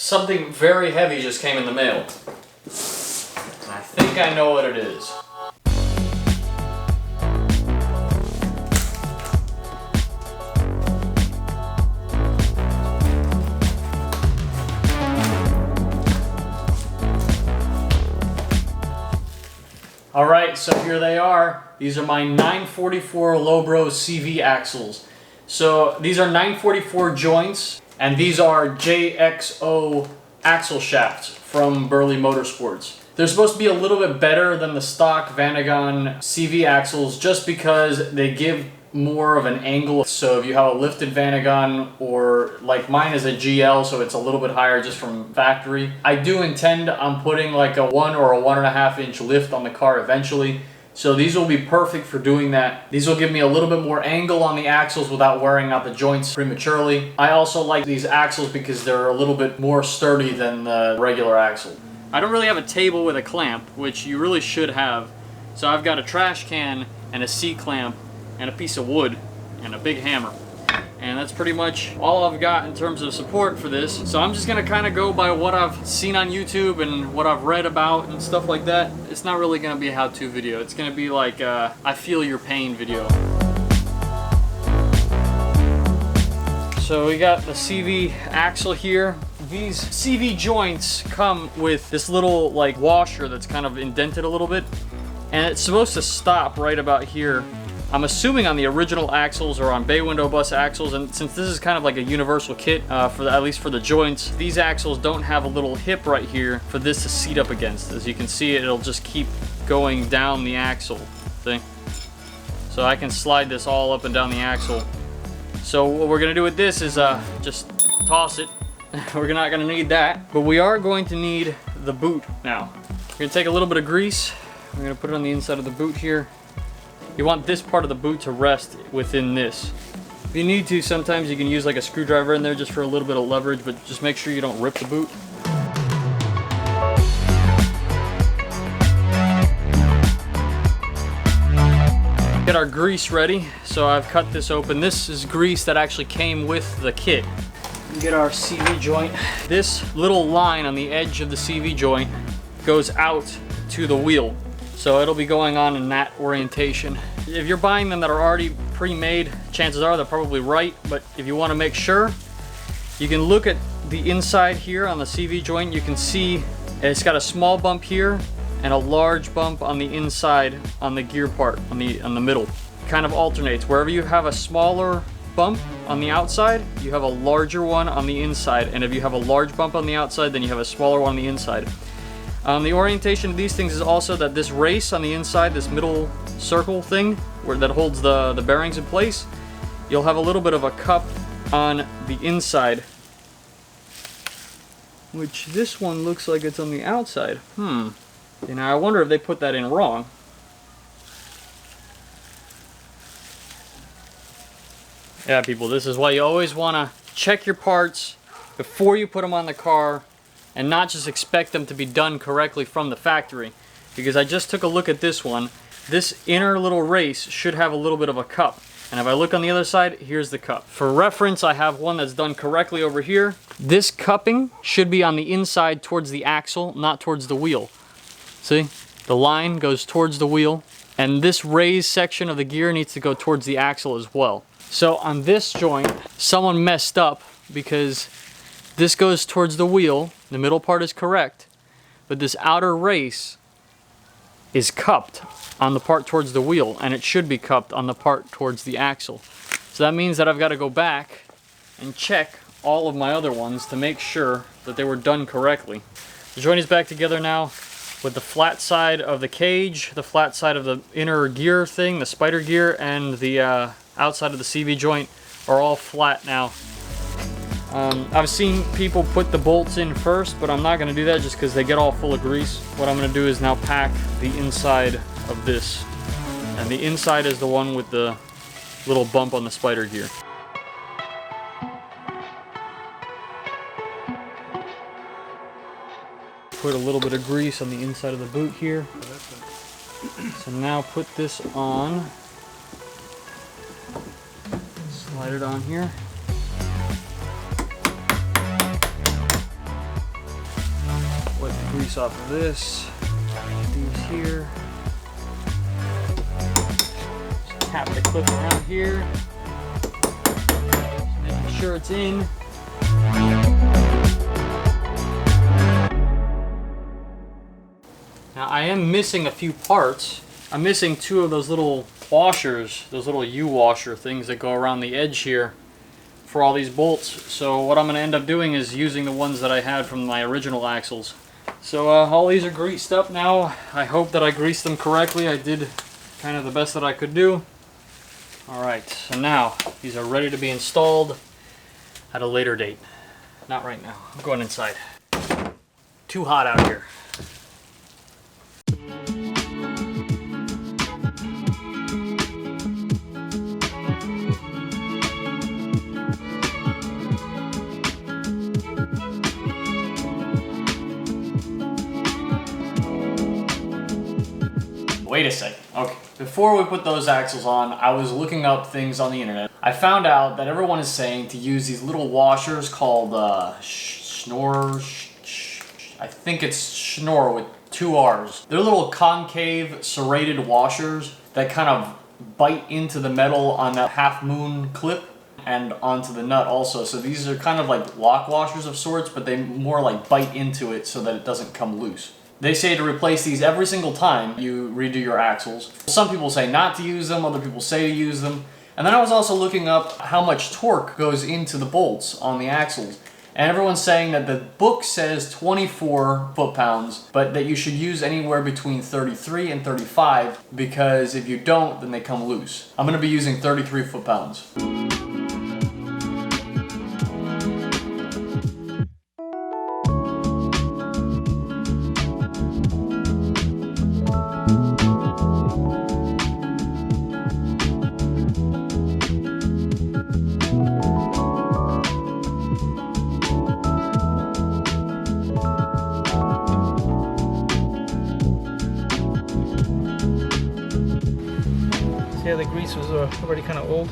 Something very heavy just came in the mail. I think I know what it is. Alright, so here they are. These are my 944 Lowbro CV axles. So these are 944 joints, and these are JXO axle shafts from Burley Motorsports. They're supposed to be a little bit better than the stock Vanagon CV axles just because they give more of an angle. So if you have a lifted Vanagon, or like mine is a GL, so it's a little bit higher just from factory. I do intend on putting like a 1 or a 1.5 inch lift on the car eventually. So these will be perfect for doing that. These will give me a little bit more angle on the axles without wearing out the joints prematurely. I also like these axles because they're a little bit more sturdy than the regular axle. I don't really have a table with a clamp, which you really should have. So I've got a trash can and a C-clamp and a piece of wood and a big hammer. And that's pretty much all I've got in terms of support for this. So I'm just gonna kind of go by what I've seen on YouTube and what I've read about and stuff like that. It's not really gonna be a how-to video. It's gonna be like a I feel your pain video. So we got the CV axle here. These CV joints come with this little like washer that's kind of indented a little bit, and it's supposed to stop right about here. I'm assuming on the original axles or on bay window bus axles, and since this is kind of like a universal kit at least for the joints, these axles don't have a little hip right here for this to seat up against. As you can see, it'll just keep going down the axle. See? So I can slide this all up and down the axle. So what we're gonna do with this is just toss it. We're not gonna need that, but we are going to need the boot now. We're gonna take a little bit of grease. We're gonna put it on the inside of the boot here. You want this part of the boot to rest within this. If you need to, sometimes you can use like a screwdriver in there just for a little bit of leverage, but just make sure you don't rip the boot. Get our grease ready. So I've cut this open. This is grease that actually came with the kit. Get our CV joint. This little line on the edge of the CV joint goes out to the wheel. So it'll be going on in that orientation. If you're buying them that are already pre-made, chances are they're probably right, but if you want to make sure, you can look at the inside here on the CV joint. You can see it's got a small bump here and a large bump on the inside on the gear part, on the middle. It kind of alternates. Wherever you have a smaller bump on the outside, you have a larger one on the inside, and if you have a large bump on the outside, then you have a smaller one on the inside. The orientation of these things is also that this race on the inside, this middle circle thing that holds the bearings in place, you'll have a little bit of a cup on the inside, which this one looks like it's on the outside. You know, I wonder if they put that in wrong. Yeah, people, this is why you always want to check your parts before you put them on the car, and not just expect them to be done correctly from the factory. Because I just took a look at this one. This inner little race should have a little bit of a cup. And if I look on the other side, here's the cup. For reference, I have one that's done correctly over here. This cupping should be on the inside towards the axle, not towards the wheel. See? The line goes towards the wheel. And this raised section of the gear needs to go towards the axle as well. So on this joint, someone messed up because this goes towards the wheel, the middle part is correct, but this outer race is cupped on the part towards the wheel, and it should be cupped on the part towards the axle. So that means that I've got to go back and check all of my other ones to make sure that they were done correctly. The joint is back together now with the flat side of the cage, the flat side of the inner gear thing, the spider gear, and the outside of the CV joint are all flat now. I've seen people put the bolts in first, but I'm not going to do that just because they get all full of grease. What I'm going to do is now pack the inside of this. And the inside is the one with the little bump on the spider gear. Put a little bit of grease on the inside of the boot here. So now put this on. Slide it on here. grease off of this. These here. Just tap the clip around here. Making sure it's in. Now I am missing a few parts. I'm missing two of those little washers, those little U-washer things that go around the edge here for all these bolts. So what I'm going to end up doing is using the ones that I had from my original axles. So all these are greased up now. I hope that I greased them correctly. I did kind of the best that I could do. Alright, so now these are ready to be installed at a later date. Not right now. I'm going inside. Too hot out here. Wait a second. Okay. Before we put those axles on, I was looking up things on the internet. I found out that everyone is saying to use these little washers called Schnorr. I think it's Schnorr with 2 R's. They're little concave serrated washers that kind of bite into the metal on that half moon clip and onto the nut also. So these are kind of like lock washers of sorts, but they more like bite into it so that it doesn't come loose. They say to replace these every single time you redo your axles. Some people say not to use them, other people say to use them. And then I was also looking up how much torque goes into the bolts on the axles. And everyone's saying that the book says 24 foot-pounds, but that you should use anywhere between 33 and 35, because if you don't, then they come loose. I'm gonna be using 33 foot-pounds. Yeah, the grease was already kind of old.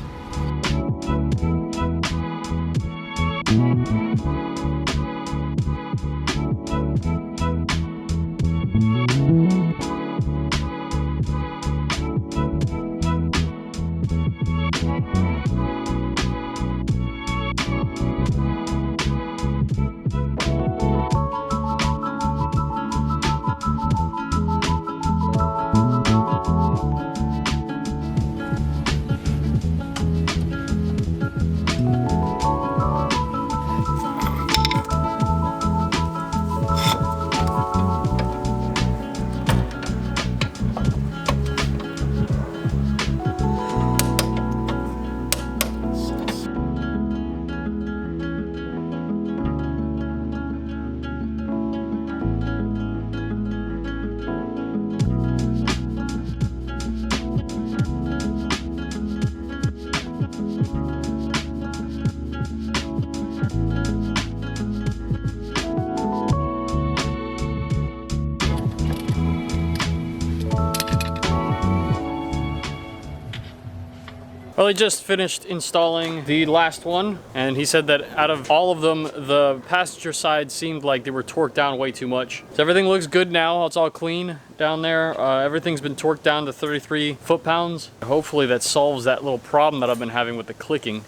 Well, he just finished installing the last one, and he said that out of all of them, the passenger side seemed like they were torqued down way too much. So everything looks good now. It's all clean down there. Everything's been torqued down to 33 foot-pounds. Hopefully that solves that little problem that I've been having with the clicking.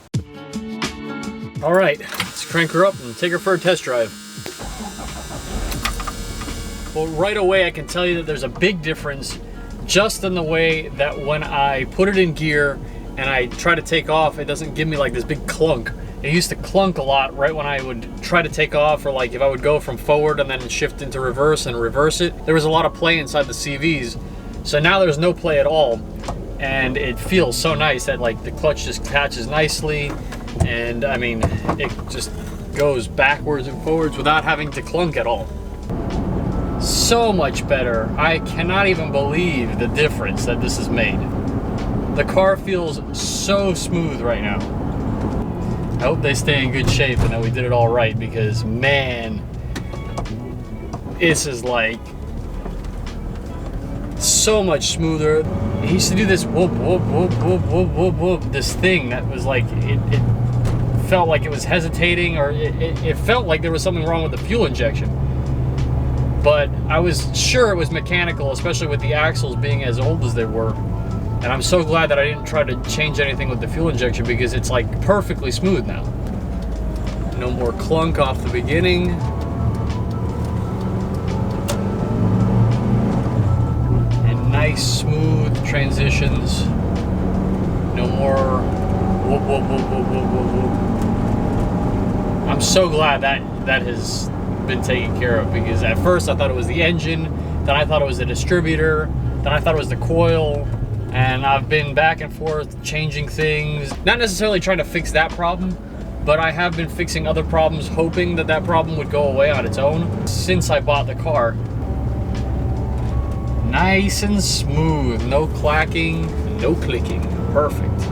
All right, let's crank her up and take her for a test drive. Well, right away I can tell you that there's a big difference just in the way that when I put it in gear and I try to take off, it doesn't give me like this big clunk. It used to clunk a lot right when I would try to take off, or like if I would go from forward and then shift into reverse and reverse it. There was a lot of play inside the CVs. So now there's no play at all. And it feels so nice that like the clutch just catches nicely. And I mean, it just goes backwards and forwards without having to clunk at all. So much better. I cannot even believe the difference that this has made. The car feels so smooth right now. I hope they stay in good shape and that we did it all right, because man, this is like so much smoother. He used to do this whoop, whoop, whoop, whoop, whoop, whoop, whoop, this thing that was like, it felt like it was hesitating, or it felt like there was something wrong with the fuel injection. but I was sure it was mechanical, especially with the axles being as old as they were. And I'm so glad that I didn't try to change anything with the fuel injection, because it's like perfectly smooth now. No more clunk off the beginning. And nice smooth transitions. No more whoop, whoop, whoop, whoop, whoop, whoop, whoop. I'm so glad that has been taken care of, because at first I thought it was the engine, then I thought it was the distributor, then I thought it was the coil, and I've been back and forth changing things. Not necessarily trying to fix that problem, but I have been fixing other problems, hoping that that problem would go away on its own since I bought the car. Nice and smooth, no clacking, no clicking, perfect.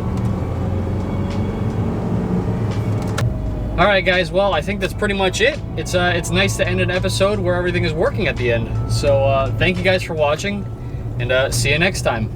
All right, guys, well, I think that's pretty much it. It's nice to end an episode where everything is working at the end. So thank you guys for watching, and see you next time.